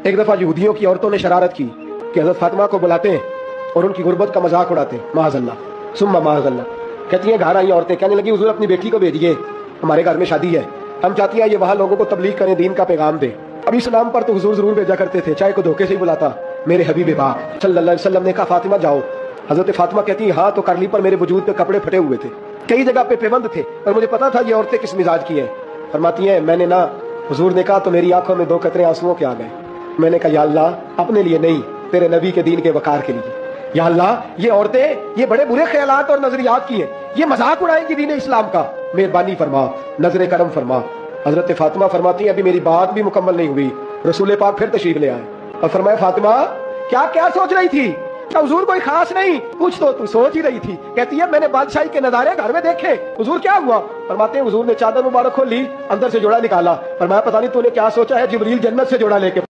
एक दफा यहूदियों की औरतों ने शरारत की कि हजरत फातिमा को बुलाते हैं और उनकी गुर्बत का मजाक उड़ाते हैं। माज़अल्लाह सुम्मा माज़अल्लाह। कहती हैं घर आई औरतें कहने लगी हुजूर अपनी बेटी को भेजिए, हमारे घर में शादी है, हम चाहती हैं ये वहाँ लोगों को तबलीग करें, दीन का पैगाम दे। अब इस नाम पर तो हुजूर जरूर भेजा करते थे, चाहे को धोखे से ही बुलाता। मेरे हबीब पाक सल्लल्लाहु अलैहि वसल्लम ने कहा फातिमा जाओ। हजरत फातिमा कहती है हाँ, तो कर ली पर मेरे वजूद पे कपड़े फटे हुए थे, कई जगह पे पेबंद थे, पर मुझे पता था ये औरतें किस मिजाज की हैं। फरमाती हैं मैंने ना, हुजूर ने कहा तो मेरी आंखों में 2 कतरे आंसुओं के आ गए। मैंने कहा या अल्लाह अपने लिए नहीं, तेरे नबी के दीन के वकार के लिए। या अल्लाह ये औरतें ये बड़े बुरे ख्यालात और नजरियात की हैं, ये मजाक उड़ाएंगी दीन इस्लाम का, मेहरबानी फरमा, नजर करम फरमा। हजरत फातिमा फरमाती है अभी मेरी बात भी मुकम्मल नहीं हुई, रसूल पाक फिर तशरीफ ले आए और फरमाया फातिमा क्या क्या सोच रही थी? हुजूर कोई खास नहीं, कुछ तो तू सोच ही रही थी। कहती है मैंने बादशाही के नजारे घर में देखे। हुजूर क्या हुआ? फरमाते हैं हुजूर ने चादर मुबारक खोली, अंदर से जोड़ा निकाला, फरमाया पता नहीं तूने क्या सोचा है, जिब्रील जन्नत से जोड़ा लेके